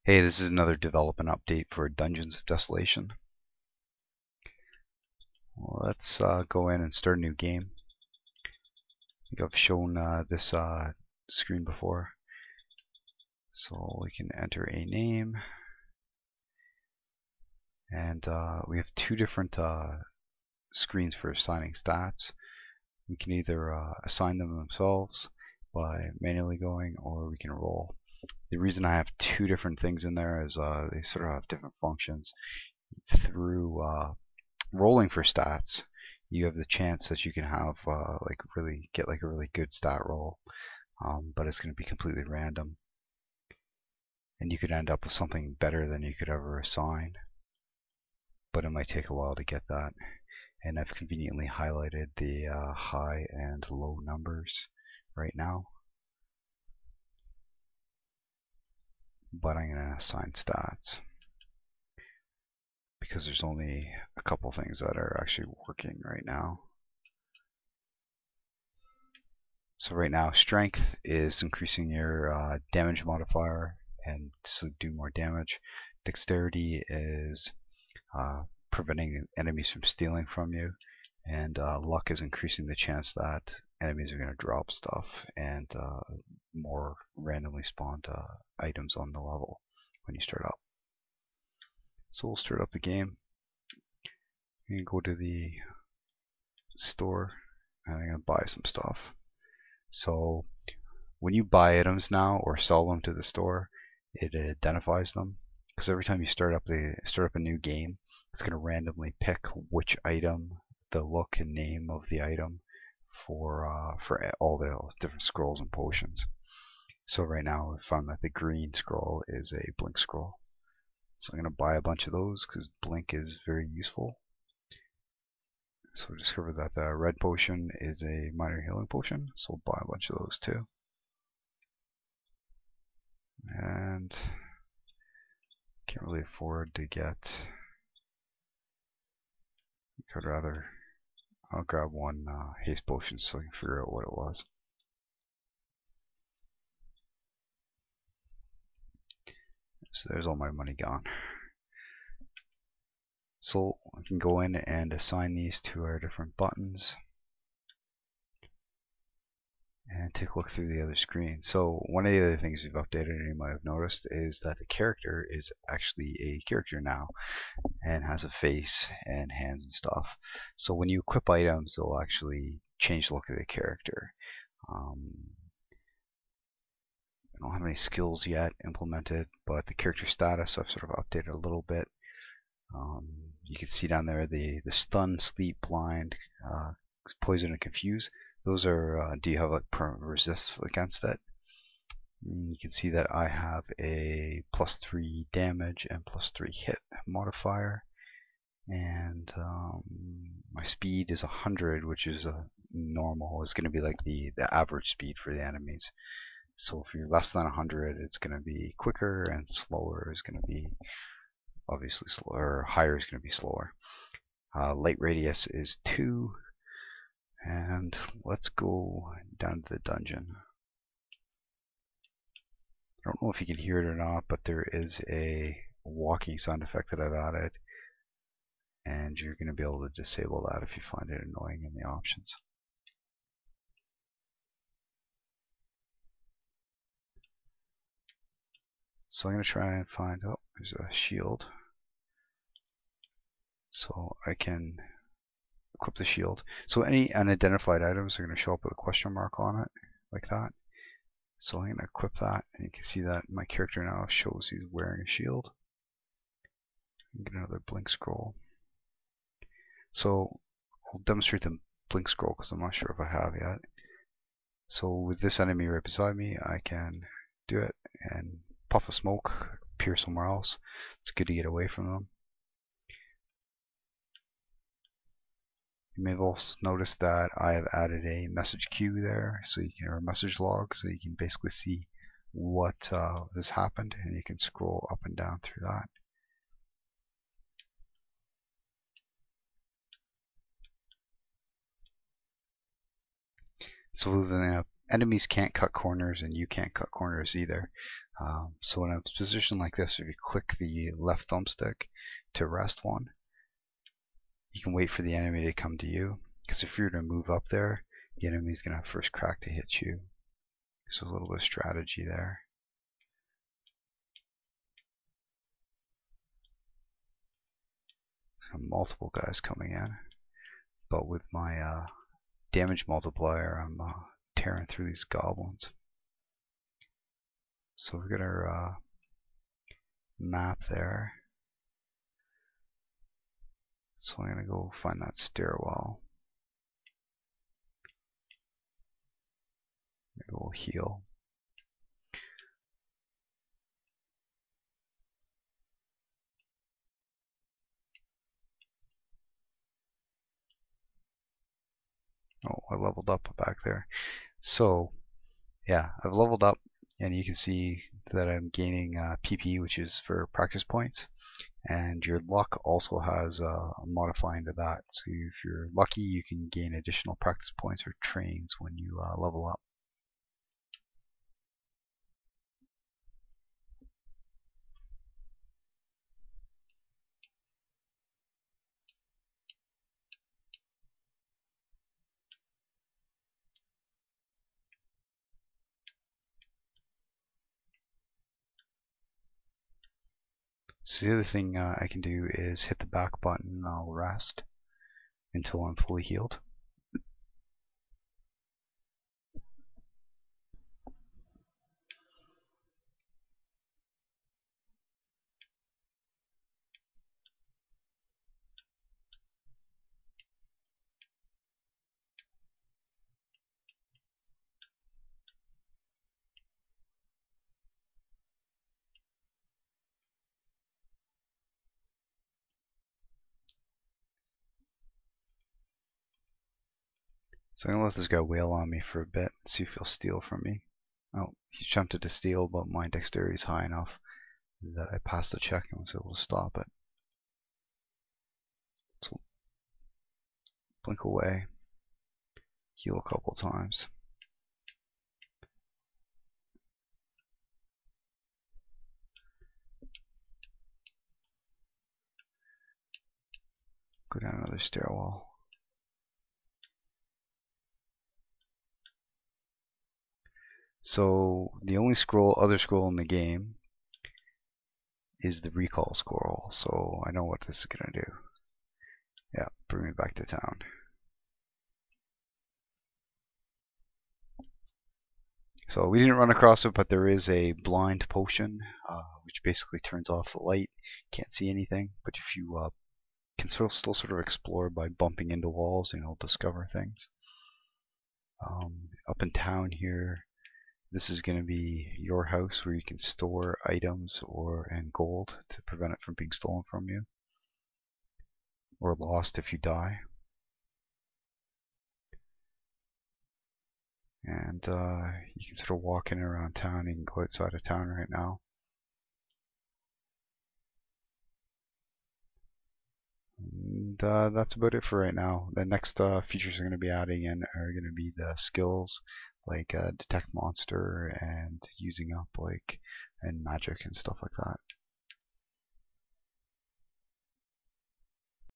Hey, this is another development update for Dungeons of Desolation. Let's go in and start a new game. I think I've shown this screen before. So we can enter a name. And we have two different screens for assigning stats. We can either assign them themselves by manually going, or we can roll. The reason I have two different things in there is they sort of have different functions. Through rolling for stats, you have the chance that you can have really get like a really good stat roll, but it's going to be completely random, and you could end up with something better than you could ever assign, but it might take a while to get that. And I've conveniently highlighted the high and low numbers right now, but I'm going to assign stats because there's only a couple things that are actually working right now. So right now, strength is increasing your damage modifier and so do more damage. Dexterity is preventing enemies from stealing from you, and luck is increasing the chance that enemies are going to drop stuff and more randomly spawned items on the level when you start up. So we'll start up the game. You can go to the store and I'm going to buy some stuff. So when you buy items now or sell them to the store, it identifies them, because every time you start up a new game, it's going to randomly pick which item, the look and name of the item for all the different scrolls and potions. So right now I found that the green scroll is a blink scroll. So I'm going to buy a bunch of those because blink is very useful. So we discovered that the red potion is a minor healing potion, so we'll buy a bunch of those too. And can't really afford to get. I'll grab one haste potion so I can figure out what it was. So there's all my money gone. So I can go in and assign these to our different buttons and take a look through the other screen. So one of the other things we've updated, and you might have noticed, is that the character is actually a character now and has a face and hands and stuff. So when you equip items, they'll actually change the look of the character. I don't have any skills yet implemented, but the character status I've sort of updated a little bit. You can see down there the stun, sleep, blind, poison, and confuse. Those are do you have like resist against it? You can see that I have a +3 damage and +3 hit modifier, and my speed is 100, which is normal. It's going to be like the average speed for the enemies. So if you're less than 100, it's going to be quicker, and slower is going to be obviously slower. Higher is going to be slower. Light radius is 2, and let's go down to the dungeon. I don't know if you can hear it or not, but there is a walking sound effect that I've added, and you're going to be able to disable that if you find it annoying in the options. So I'm going to try and find, oh, there's a shield. So I can equip the shield. So any unidentified items are going to show up with a question mark on it, like that. So I'm going to equip that, and you can see that my character now shows he's wearing a shield. Get another blink scroll. So I'll demonstrate the blink scroll because I'm not sure if I have yet. So with this enemy right beside me, I can do it and puff of smoke, appear somewhere else. It's good to get away from them. You may have also noticed that I have added a message queue there, so you can, or a message log, so you can basically see what has happened, and you can scroll up and down through that. So the enemies can't cut corners, and you can't cut corners either. So in a position like this, if you click the left thumbstick to rest one, you can wait for the enemy to come to you, because if you're to move up there, the enemy's going to have first crack to hit you. So a little bit of strategy there. So multiple guys coming in, but with my damage multiplier, I'm tearing through these goblins. So we've got our map there. So I'm going to go find that stairwell. Maybe we'll heal. Oh, I leveled up back there. So, yeah, I've leveled up, and you can see that I'm gaining PP, which is for practice points. And your luck also has a modifying to that. So if you're lucky, you can gain additional practice points or trains when you level up. So the other thing I can do is hit the back button and I'll rest until I'm fully healed. So I'm going to let this guy wail on me for a bit, see if he'll steal from me. Oh, he's tempted to steal, but my dexterity is high enough that I passed the check and was able to stop it. So blink away, heal a couple times. Go down another stairwell. So the only other scroll in the game is the recall scroll. So I know what this is gonna do. Yeah, bring me back to town. So we didn't run across it, but there is a blind potion, which basically turns off the light. Can't see anything, but if you can still sort of explore by bumping into walls, and you'll discover things. Up in town here, this is going to be your house where you can store items and gold to prevent it from being stolen from you or lost if you die. And you can sort of walk in and around town. You can go outside of town right now. And that's about it for right now. The next features I'm going to be adding in are going to be the skills like detect monster and using up and magic and stuff like that.